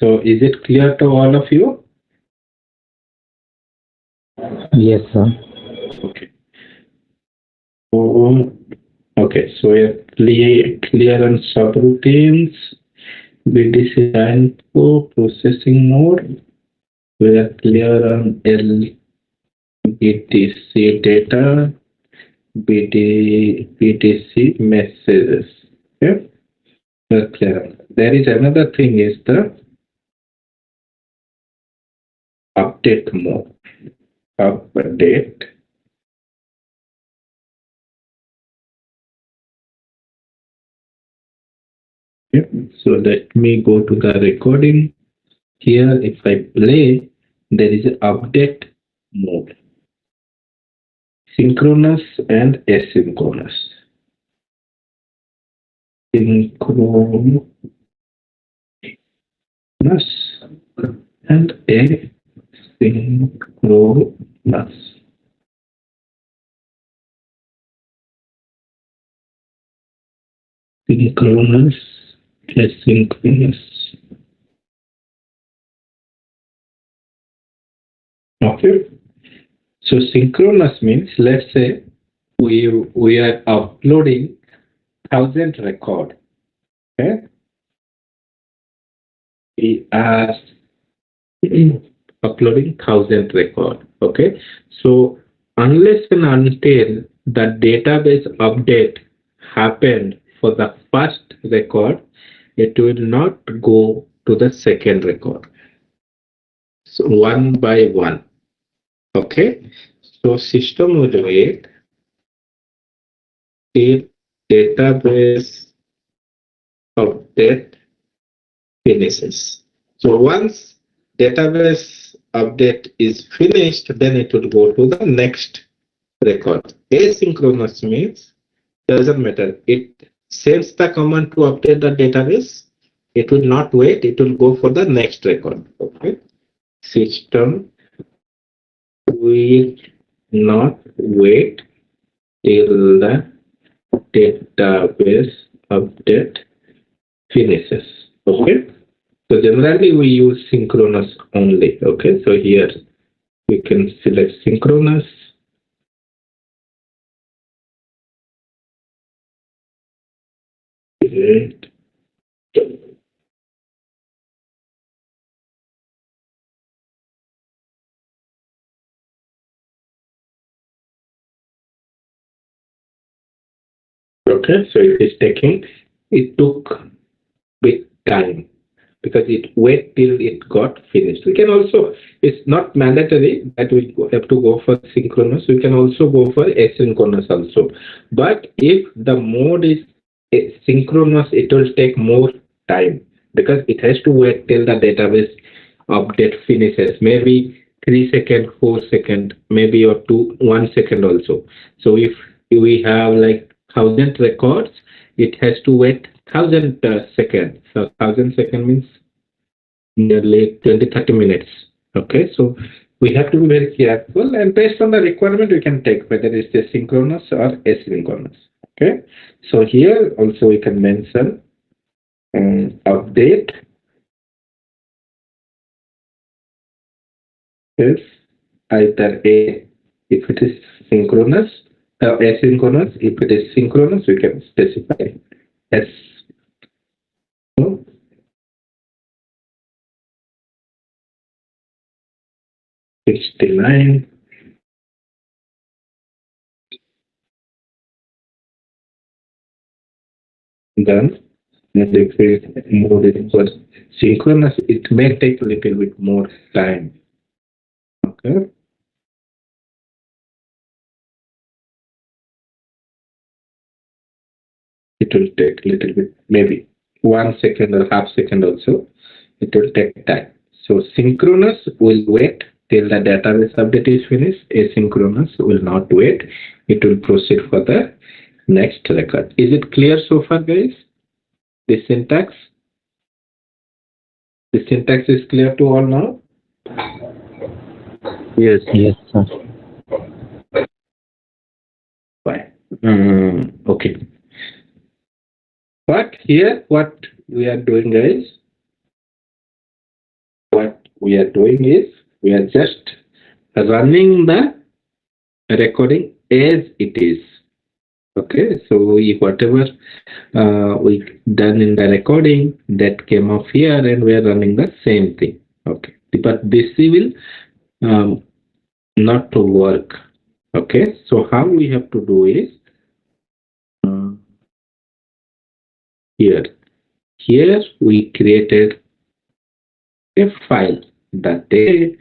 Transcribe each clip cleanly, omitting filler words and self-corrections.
So is it clear to all of you? Yes, sir. Okay. Okay, so we are clear on subroutines. We design for processing mode. We are clear on BTC data, BTC messages. Okay, we are clear. There is another thing is the update mode. Update. Okay. So let me go to the recording. Here, if I play, there is an update mode. Synchronous and asynchronous. Synchronous and asynchronous. Synchronous, asynchronous. Okay. So synchronous means, let's say we are uploading 1,000 record. Okay. We are uploading 1,000 record. Okay. So unless and until the database update happened for the first record, it will not go to the second record. So one by one. Okay. So system will wait till database update finishes. So once database update is finished, then it will go to the next record. Asynchronous means doesn't matter. It sends the command to update the database. It will not wait. It will go for the next record. Okay. System will not wait till the database update finishes. Okay. So generally we use synchronous only. Okay. So here we can select synchronous. Great. Okay. So it is taking. It took bit time because it wait till it got finished. We can also, it's not mandatory that we have to go for synchronous. We can also go for asynchronous also. But if the mode is synchronous, it will take more time because it has to wait till the database update finishes. Maybe 3 seconds, 4 seconds, maybe or 1 second also. So if we have like 1,000 records, it has to wait 1,000 seconds. So 1,000 seconds means nearly 20-30 minutes. Okay, so we have to be very careful, and based on the requirement, we can take whether it's a synchronous or asynchronous. Okay, so here also we can mention update is either a if it is synchronous or asynchronous. If it is synchronous, we can specify as 69. Done. And if it mode is for synchronous, it may take a little bit more time. Okay. It will take a little bit, maybe 1 second or half second also. It will take time. So synchronous will wait till the database update is finished. Asynchronous will not wait. It will proceed for the next record. Is it clear so far, guys? The syntax? The syntax is clear to all now? Yes, sir. Fine. Okay. But here, what we are doing, guys, we are doing is we are just running the recording as it is. Okay, so whatever we done in the recording that came off here, and we are running the same thing. Okay, but this will not to work. Okay, so how we have to do is here. Here we created a file that day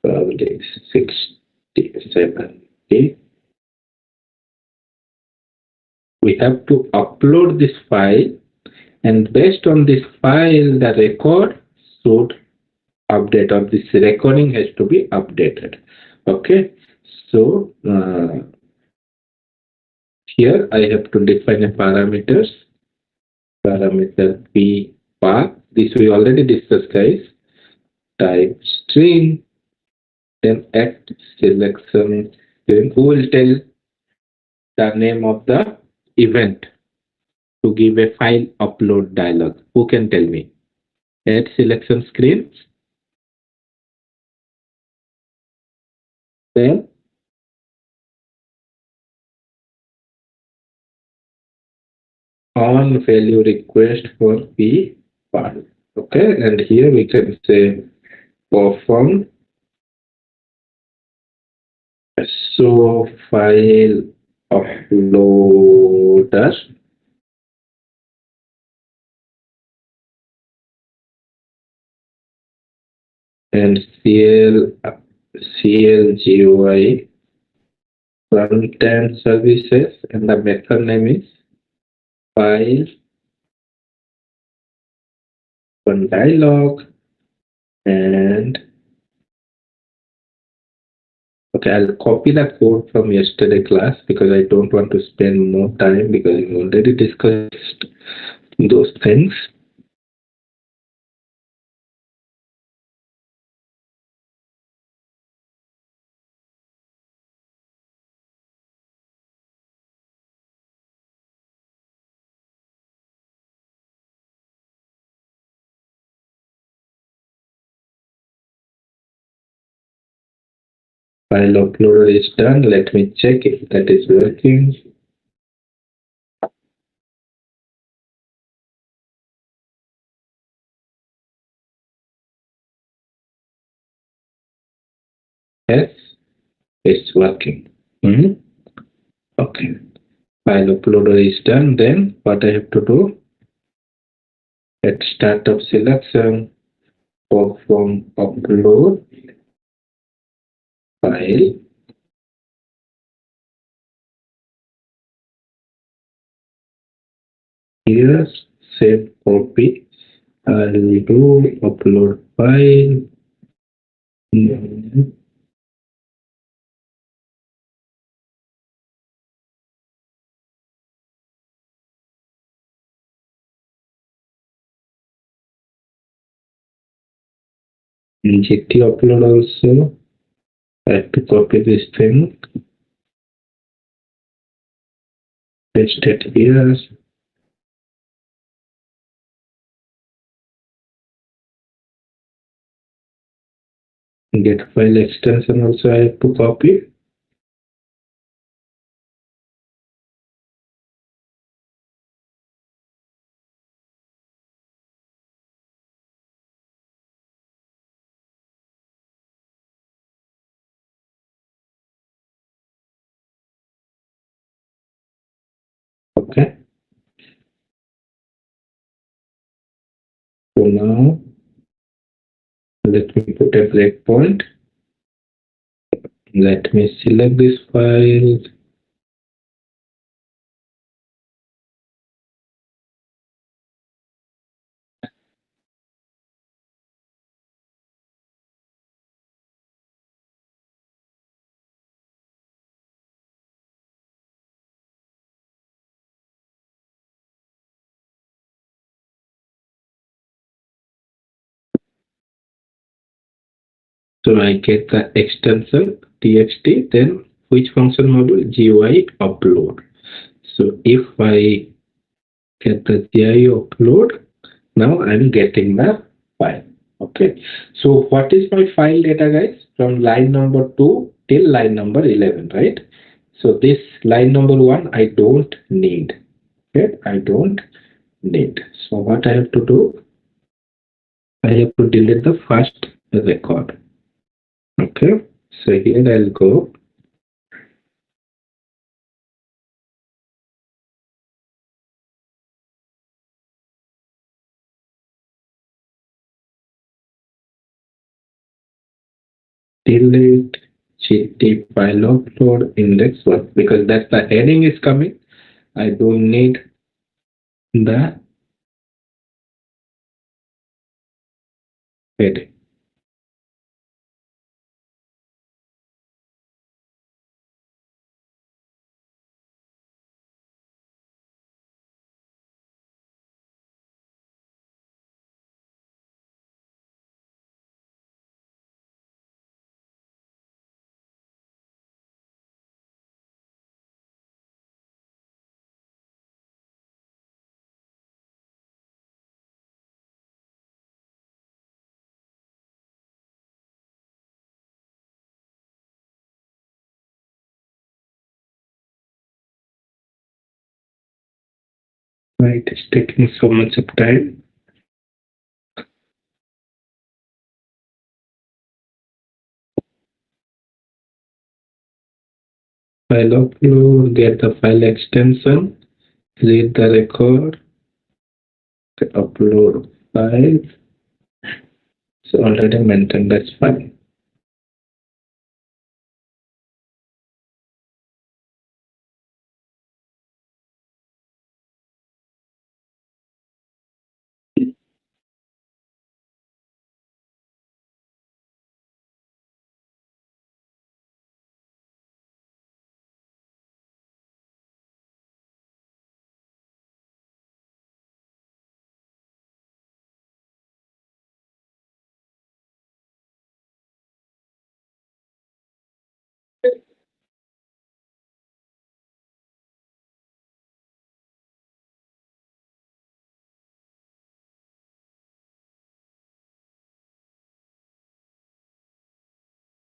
probably 67. Okay, we have to upload this file, and based on this file, the record should update, or this recording has to be updated. Okay, so here I have to define a parameter p path. This we already discussed, guys. Type string, then act selection. Then who will tell the name of the event to give a file upload dialog? Who can tell me? Add selection screen. Then on value request for p file. Okay, and here we can say perform so file uploader and CLGUI front-end services, and the method name is file one dialog. And okay, I'll copy the code from yesterday class because I don't want to spend more time because we already discussed those things. File uploader is done. Let me check if that is working. Yes, it's working. Okay, file uploader is done. Then what I have to do? At start of selection, perform upload file. Here, save copy. I will do upload file. GT upload also. I have to copy this thing, paste it here. Get file extension also I have to copy. Okay. So now let me put a breakpoint. Let me select this file. So I get the extension txt, then which function module? GUI upload. So if I get the GUI upload, now I'm getting the file. Okay, so what is my file data, guys? From line number 2 till line number 11, right? So this line number 1 I don't need. Okay, I don't need. So what I have to do, I have to delete the first record. Okay, so here I'll go delete GT file upload index 1 because that's the heading is coming. I don't need the heading. Right, it's taking so much of time. File upload, get the file extension, read the record, upload file. So already maintained, that's fine.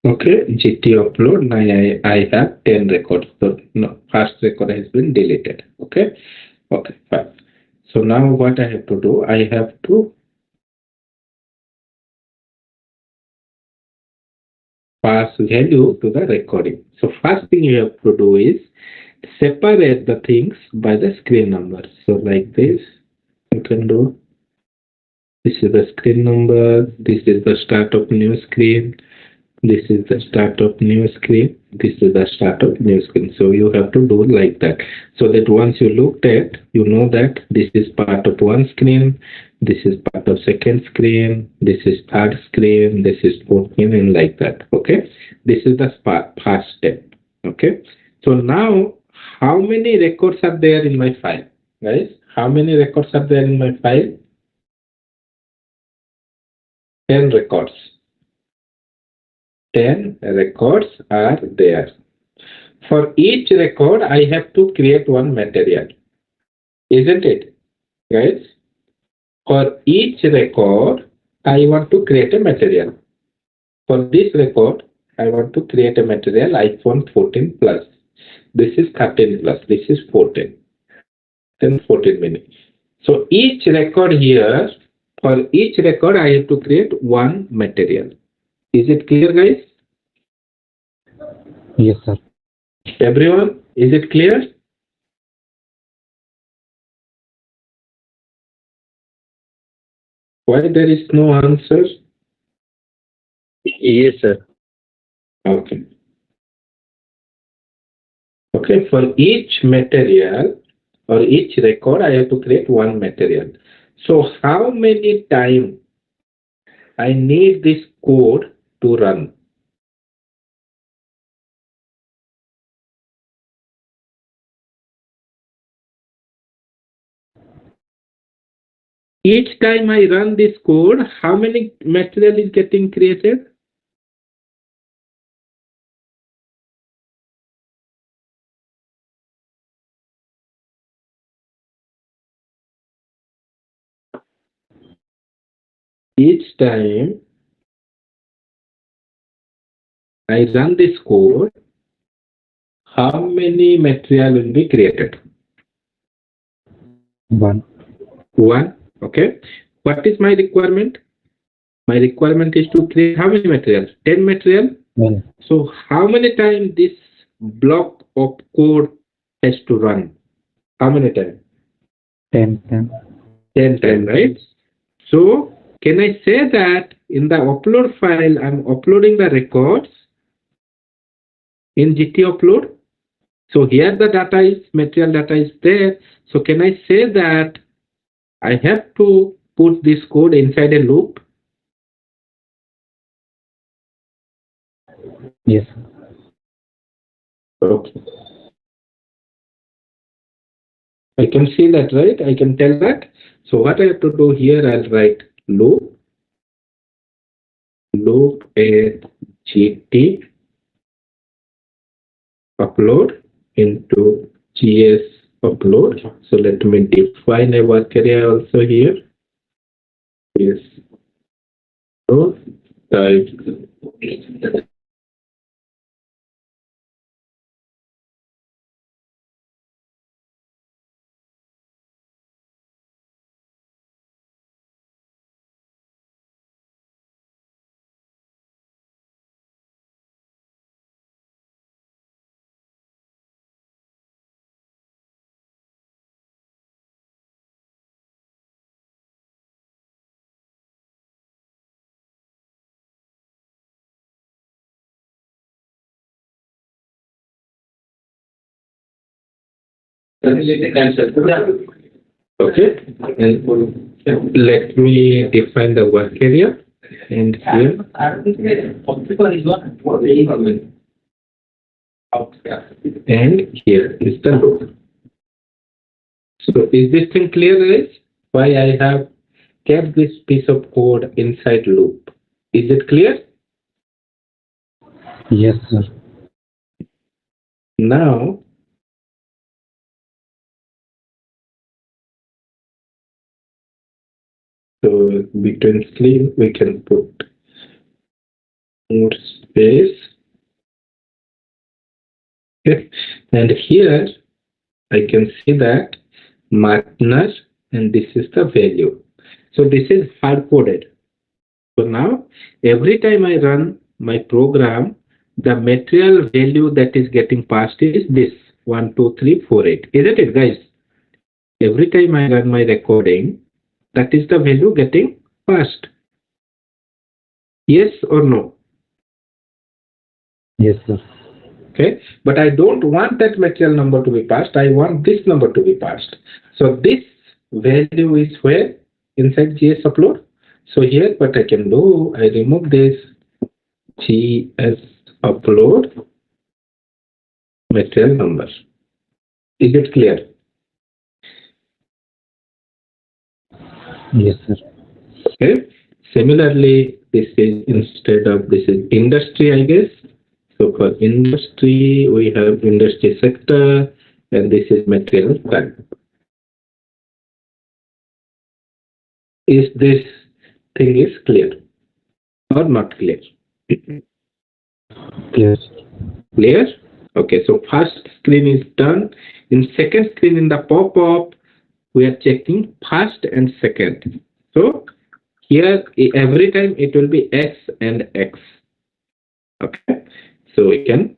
Okay, GT upload. Now I have 10 records. So no, first record has been deleted. Okay, okay, fine. So now what I have to do, I have to pass value to the recording. So first thing you have to do is separate the things by the screen number. So like this, you can do. This is the screen number. This is the start of new screen. This is the start of new screen. This is the start of new screen. So you have to do like that. So that once you looked at, you know that this is part of one screen, this is part of second screen, this is third screen, this is fourth screen, and like that. Okay. This is the first step. Okay. So now, how many records are there in my file, guys? How many records are there in my file? 10 records. 10 records are there. For each record, I have to create one material, isn't it, guys? For each record, I want to create a material. For this record, I want to create a material iPhone 14 Plus. This is 13 Plus. This is 14. Then 14 mini. So each record here, for each record, I have to create one material. Is it clear, guys? Yes, sir. Everyone, is it clear? Why there is no answer? Yes, sir. Okay. Okay, for each material or each record, I have to create one material. So how many times I need this code to run? Each time I run this code, how many material is getting created? each time I run this code, how many material will be created? 1. 1. Okay. What is my requirement? My requirement is to create how many materials? 10 material. Well, So how many times this block of code has to run? How many times? 10 10. 10 times, right? So can I say that in the upload file, I'm uploading the records in GT upload? So here the data is, material data is there. So can I say that I have to put this code inside a loop? Yes. Okay. I can see that, right? I can tell that. So what I have to do here, I'll write loop at GT upload into GS upload. So let me define a work area also here. Yes. So type okay, and let me define the work area, and here and here is the loop. So is this thing clear, guys? Why I have kept this piece of code inside loop? Is it clear? Yes, sir. Now so between screen we can put more space. Okay. And here I can see that partner, and this is the value. So this is hard coded. So now every time I run my program, the material value that is getting passed is this 1, 2, 3, 4, 8. Isn't it, guys? Every time I run my recording, that is the value getting passed. Yes or no? Yes, sir. Okay, but I don't want that material number to be passed. I want this number to be passed. So this value is where inside GS upload. So here what I can do, I remove this GS upload material number. Is it clear? Yes, sir. Okay. Similarly, this is instead of this is industry, I guess. So for industry, we have industry sector, and this is material type. Is this thing is clear or not clear? Clear. Clear? Okay, so first screen is done. In second screen in the pop-up, we are checking first and second. So here every time it will be X and X. Okay, so we can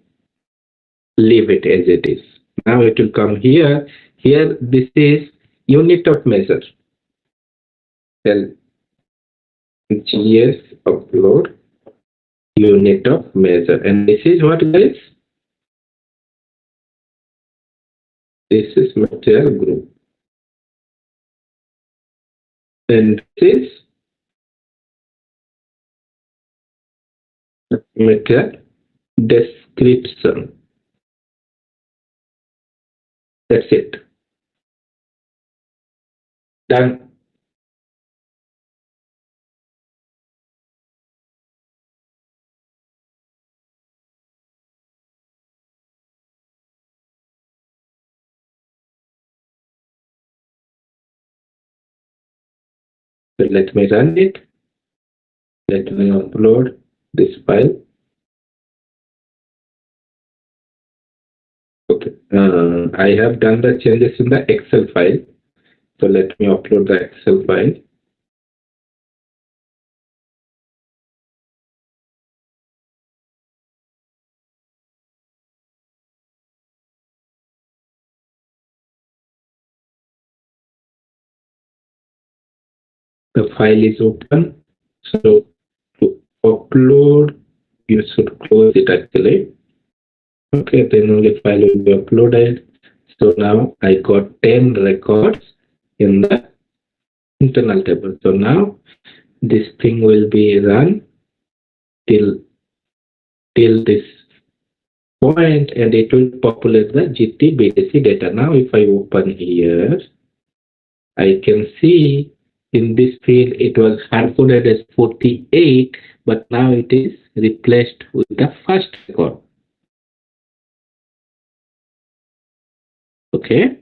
leave it as it is. Now it will come here. Here this is unit of measure. Tell GS upload unit of measure, and this is what, guys? This is material group, and this is material description. That's it. Done. So let me run it. Let me upload this file. Okay, I have done the changes in the Excel file. So let me upload the Excel file. The file is open. So to upload, you should close it actually. Okay, then only file will be uploaded. So now I got 10 records in the internal table. So now this thing will be run till this point and it will populate the GT data. Now if I open here, I can see in this field it was hard-coded as 48, but now it is replaced with the first record. Okay.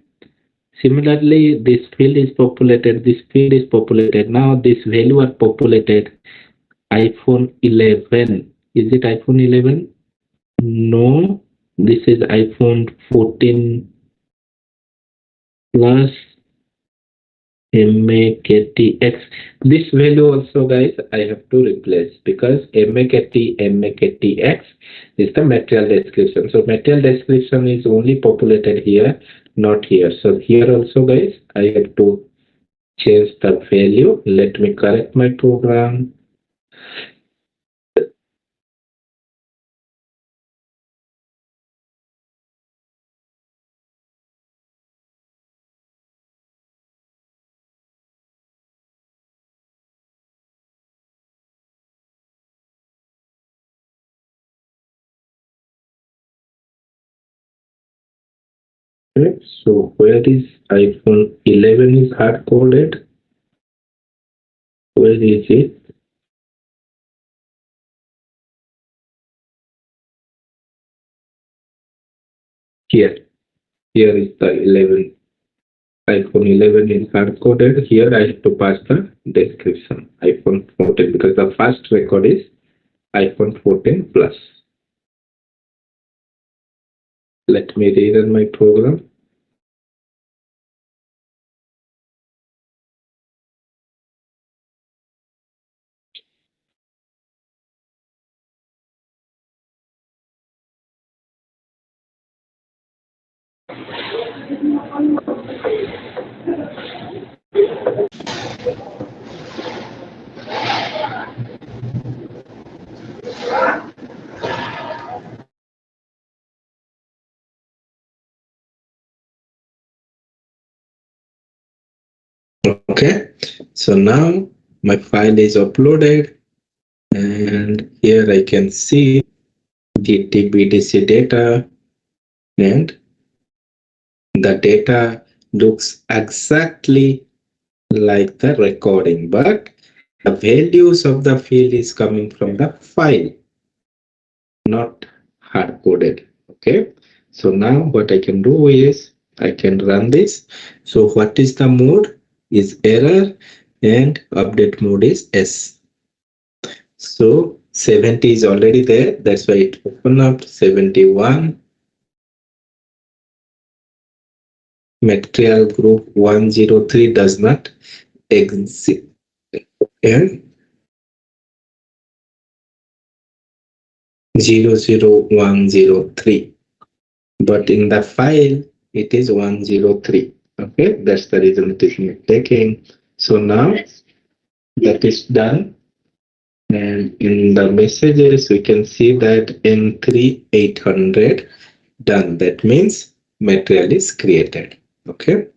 Similarly, this field is populated, this field is populated. Now this value are populated. iPhone 11. Is it iPhone 11? No. This is iPhone 14 plus MAKTX. This value also, guys, I have to replace because MAKTX is the material description. So material description is only populated here, not here. So here also, guys, I have to change the value. Let me correct my program. Okay, so where is iPhone 11 is hard coded? Where is it? Here. Here is the 11. iPhone 11 is hard coded. Here I have to pass the description. iPhone 14 because the first record is iPhone 14 plus. Let me rerun my program. Okay, so now my file is uploaded and here I can see the TBDC data and the data looks exactly like the recording, but the values of the field is coming from the file, not hard coded. Okay, so now what I can do is I can run this. So what is the mode is error and update mode is S. So 70 is already there, that's why it opened up. 71 material group 103 does not exist and 00103, but in the file it is 103. Okay, that's the reason it is not taking. So now that is done, and in the messages we can see that N3 800 done. That means material is created. Okay,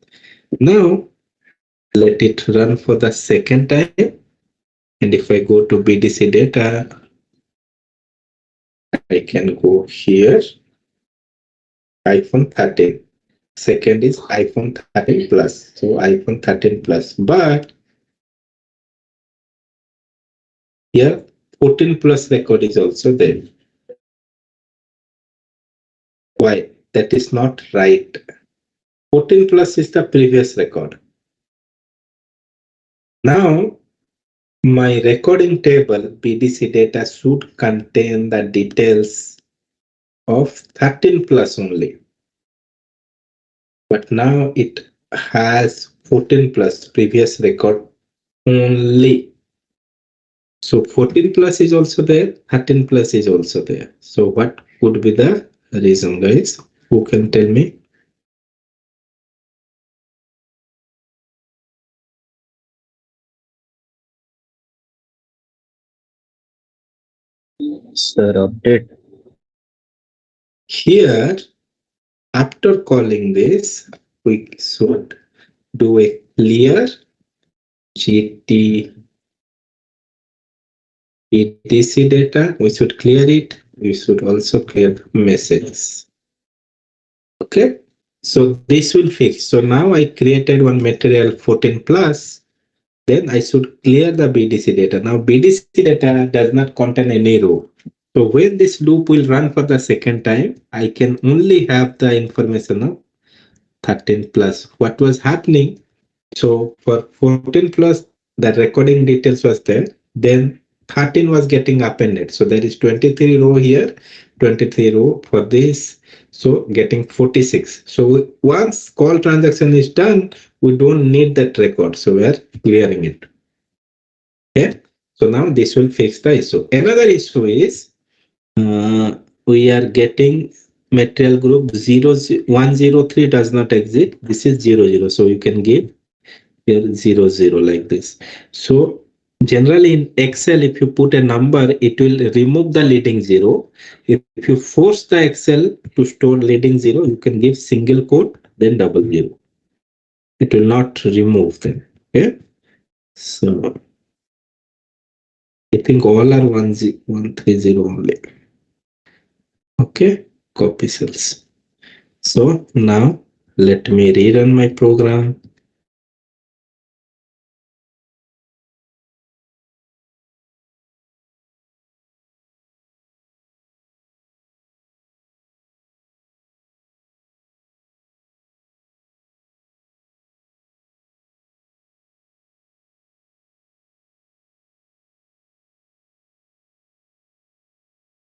now let it run for the second time, and if I go to BDC data, I can go here, iPhone 13. Second is iPhone 13 plus. So iPhone 13 plus. But here 14 plus record is also there. Why? That is not right. 14 plus is the previous record. Now My recording table BDC data should contain the details of 13 plus only. But now it has 14 plus previous record only. So 14 plus is also there, 13 plus is also there. So what could be the reason, guys? Who can tell me? Sir, update. Here, after calling this, we should do a clear GT ETC data. We should clear it. We should also clear the messages. Okay. So this will fix. So now I created one material 14 plus. Then I should clear the BDC data. Now BDC data does not contain any row. So when this loop will run for the second time, I can only have the information of 13 plus. What was happening? So for 14 plus, the recording details was there. Then 13 was getting appended. So there is 23 row here, 23 row for this. So getting 46. So once call transaction is done, we don't need that record. So we are clearing it. Okay. So now this will fix the issue. Another issue is we are getting material group 103 does not exist. This is 00. So you can give here 00 like this. So generally in Excel, if you put a number, it will remove the leading zero. If you force the Excel to store leading zero, you can give single quote, then double zero. It will not remove them. Okay. So I think all are 130 only. Okay. Copy cells. So now let me rerun my program.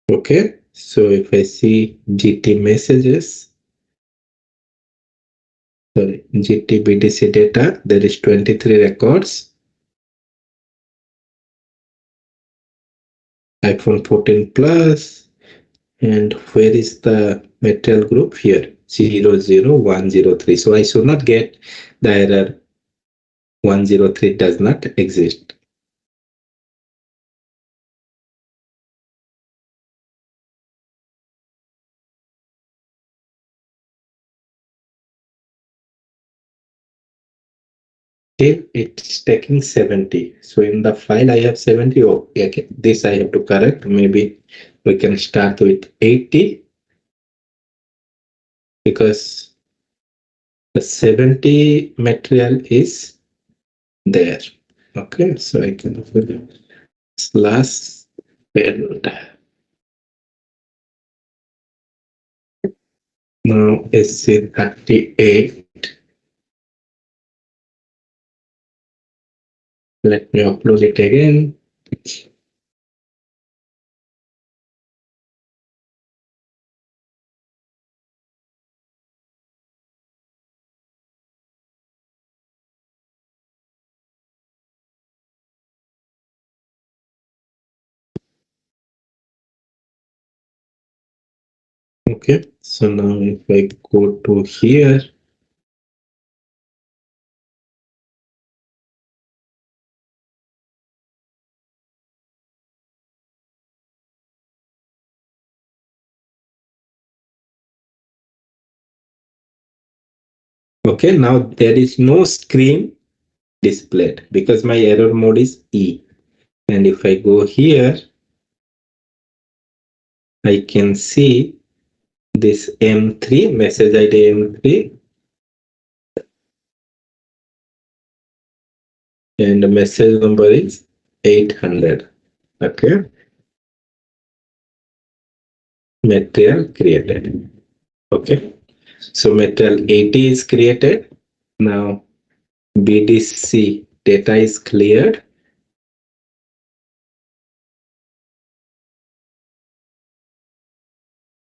Okay, so if I see GT messages, sorry, GT BDC data, there is 23 records. iPhone 14 Plus, and where is the material group here? 00103. So I should not get the error 103 does not exist. Till it's taking 70. So in the file I have 70. Oh, okay. This I have to correct. Maybe we can start with 80 because the 70 material is there. Okay, so I can fill slash payload. Now SC38. Let me upload it again. Okay, so now if I go to here, okay, now there is no screen displayed because my error mode is E. And if I go here, I can see this M3, message ID M3, and the message number is 800. Okay, material created. Okay, so material 80 is created. Now BDC data is cleared.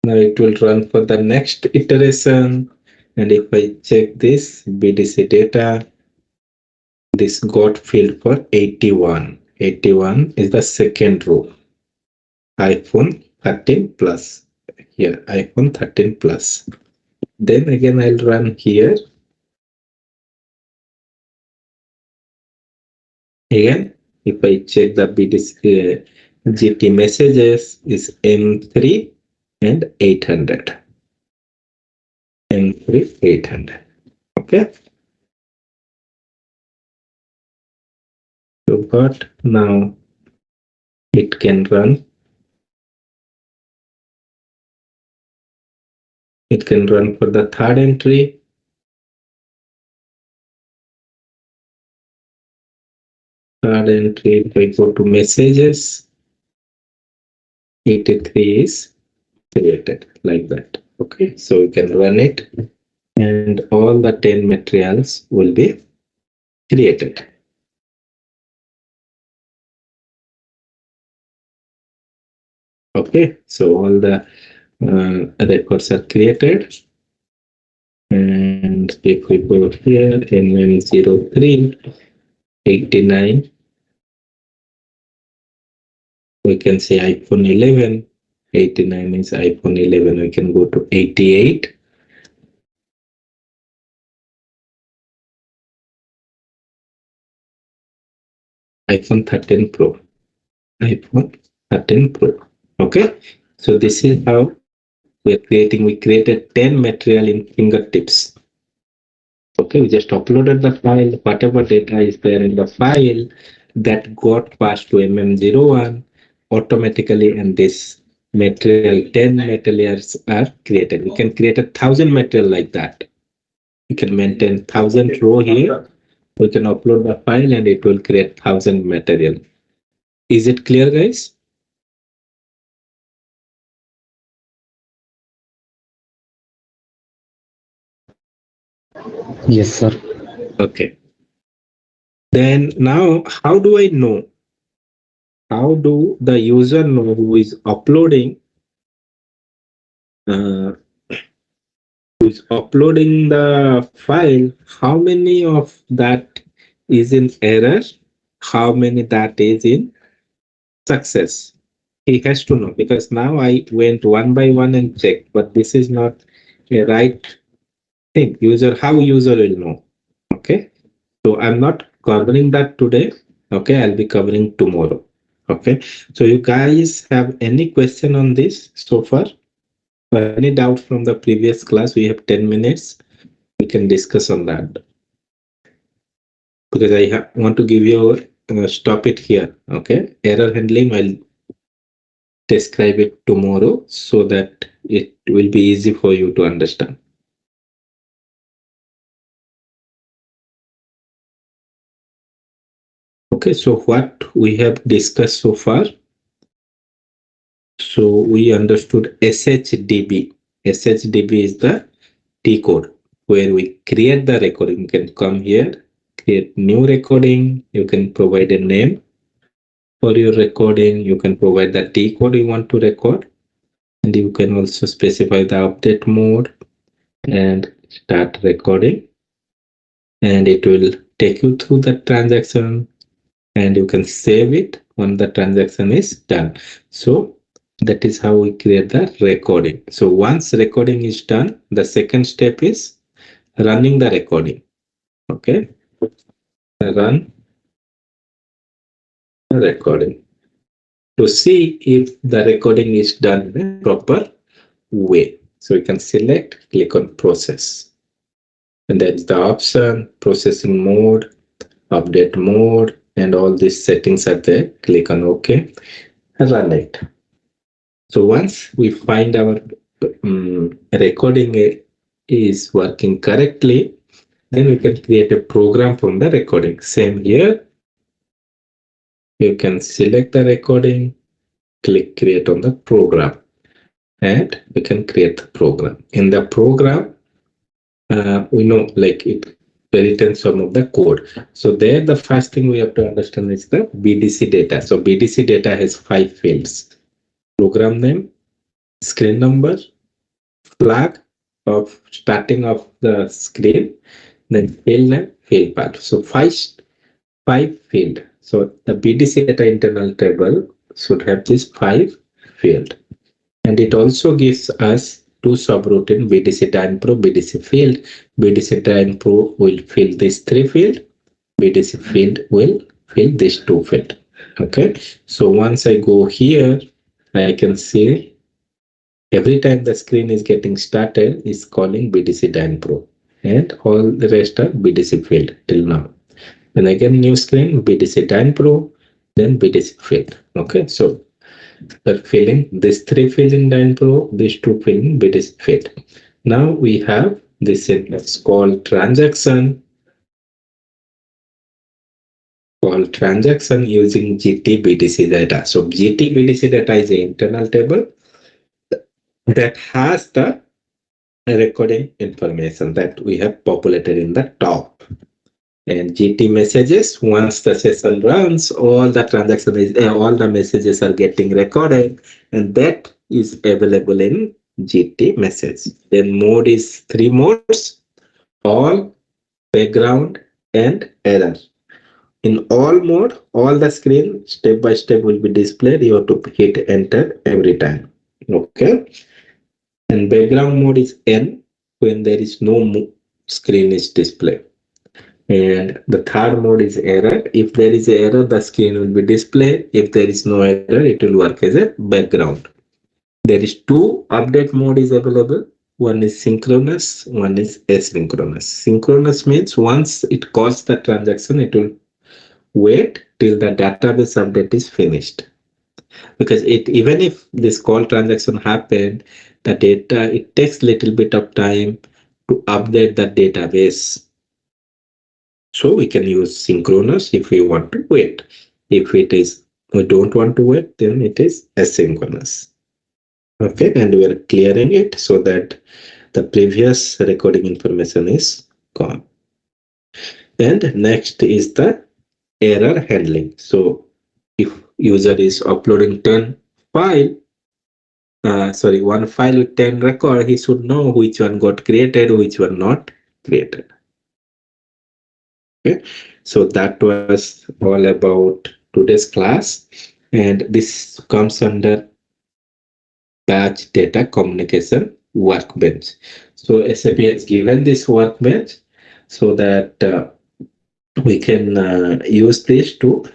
Now it will run for the next iteration. And if I check this BDC data, this got filled for 81. 81 is the second row. iPhone 13 Plus. Here, iPhone 13 Plus. Then again, I'll run here. Again, if I check the BDC GT messages, is M3 and 800. M3 800. Okay. So, but now it can run. It can run for the third entry. Third entry, if I go to messages, 83 is created like that. Okay, so we can run it and all the 10 materials will be created. Okay, so all the records are created. And if we go here, NM03, 89, we can say iPhone 11. 89 is iPhone 11. We can go to 88. iPhone 13 Pro. iPhone 13 Pro. Okay, so this is how we're creating. We created 10 material in fingertips. Okay, we just uploaded the file, whatever data is there in the file that got passed to MM01 automatically, and this material 10 materials are created. We can create 1,000 material like that. We can maintain 1,000 row here. We can upload the file and it will create 1,000 material. Is it clear, guys? Yes, sir. Okay. Then now, how do I know? How do the user know who is uploading the file? How many of that is in error? How many that is in success? He has to know, because now I went one by one and checked, but this is not a right thing. How user will know? Okay. So I'm not covering that today. Okay, I'll be covering tomorrow. Okay, so you guys have any question on this so far? Or any doubt from the previous class? We have 10 minutes. We can discuss on that. Because I want to give you stop it here. Okay, error handling, I'll describe it tomorrow so that it will be easy for you to understand. Okay, so what we have discussed so far. So we understood SHDB. SHDB is the T code where we create the recording. You can come here, create new recording. You can provide a name for your recording. You can provide the T code you want to record. And you can also specify the update mode and start recording. And it will take you through the transaction and you can save it when the transaction is done. So that is how we create the recording. So once recording is done, the second step is running the recording. Okay, run the recording to see if the recording is done in a proper way. So we can select, click on process, and that's the option, processing mode, update mode, and all these settings are there. Click on OK and run it. So once we find our recording is working correctly, then we can create a program from the recording. Same here. You can select the recording, click create on the program, and we can create the program. In the program, we know like it returns some of the code. So there, the first thing we have to understand is the BDC data. So BDC data has 5 fields: program name, screen number, flag of starting of the screen, then field name, field path. So five field. So the BDC data internal table should have this 5 field. And it also gives us 2 subroutine BDC time pro, BDC field. BDC time pro will fill this 3 field. BDC field will fill this 2 field. Okay. So once I go here, I can see every time the screen is getting started is calling BDC time pro, and all the rest are BDC field till now. When I get new screen, BDC time pro, then BDC field. Okay. So we're filling this 3 field in Dyne Pro, these 2 field in BDC field. Now we have this syntax called transaction using GT BDC data. So GT BDC data is an internal table that has the recording information that we have populated in the top. And GT messages, once the session runs, all the messages are getting recorded, and that is available in GT message. Then mode is 3 modes: all, background, and error. In all mode, all the screen step by step will be displayed. You have to hit enter every time. Okay. And background mode is N, when there is no screen is displayed. And the third mode is error. If there is an error, the screen will be displayed. If there is no error, it will work as a background. There is 2 update mode is available. One is synchronous, one is asynchronous. Synchronous means once it calls the transaction, it will wait till the database update is finished. Because even if this call transaction happened, the data, it takes little bit of time to update the database. So we can use synchronous if we want to wait. If we don't want to wait, then it is asynchronous. Okay, and we are clearing it so that the previous recording information is gone. And next is the error handling. So if user is uploading 10 file, one file with 10 record, he should know which one got created, which one not created. Okay, so that was all about today's class, and this comes under batch data communication workbench. So SAP has given this workbench so that we can use this to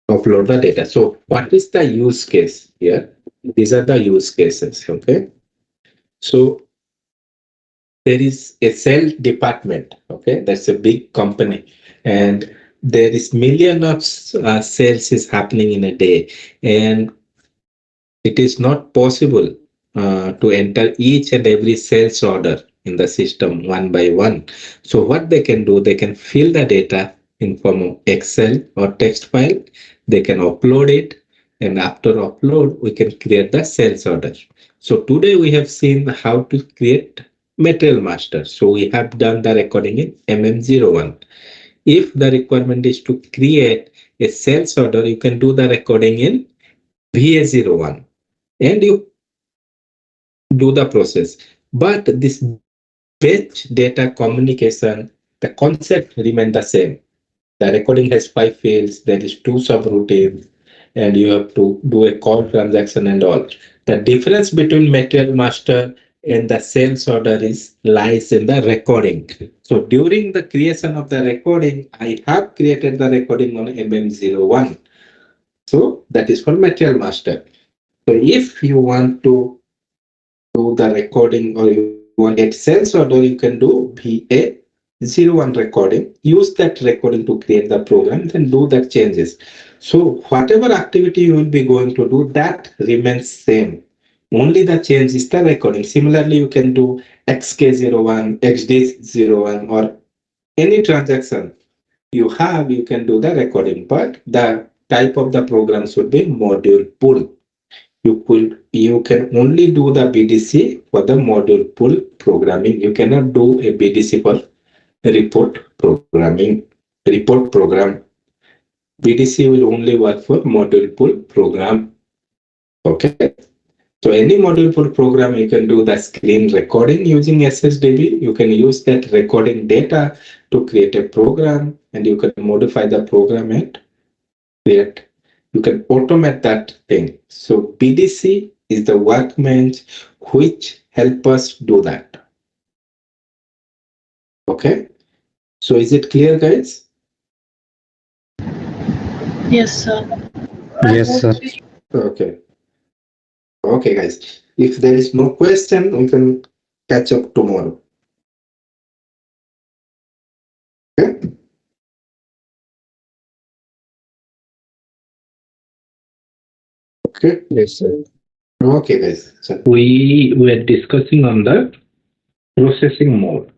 upload the data. So what is the use case here? These are the use cases. Okay, so there is a cell department. Okay, that's a big company, and there is million of sales is happening in a day, and it is not possible to enter each and every sales order in the system one by one. So what they can do, they can fill the data in form of Excel or text file. They can upload it, and after upload, we can create the sales order. So today we have seen how to create material master. So we have done the recording in MM01. If the requirement is to create a sales order, you can do the recording in VA01, and you do the process. But this batch data communication, the concept remains the same. The recording has 5 fields, there is 2 subroutines, and you have to do a call transaction and all. The difference between material master and the sales order lies in the recording. So during the creation of the recording, I have created the recording on MM01. So that is for material master. So if you want to do the recording or you want to get sales order, you can do VA01 recording. Use that recording to create the program, then do the changes. So whatever activity you will be going to do, that remains same. Only the change is the recording. Similarly, you can do XK01, XD01, or any transaction you have, you can do the recording, but the type of the program should be module pull. You can only do the BDC for the module pull programming. You cannot do a BDC for report programming. Report program. BDC will only work for module pull program. Okay. So any moduleful program, you can do the screen recording using SSDB. You can use that recording data to create a program, and you can modify the program and create. You can automate that thing. So BDC is the workbench which help us do that. Okay. So is it clear, guys? Yes, sir. Yes, sir. Okay. Okay, guys. If there is no question, we can catch up tomorrow. Okay. Okay. Yes, sir. Okay, guys. So we were discussing on the processing mode.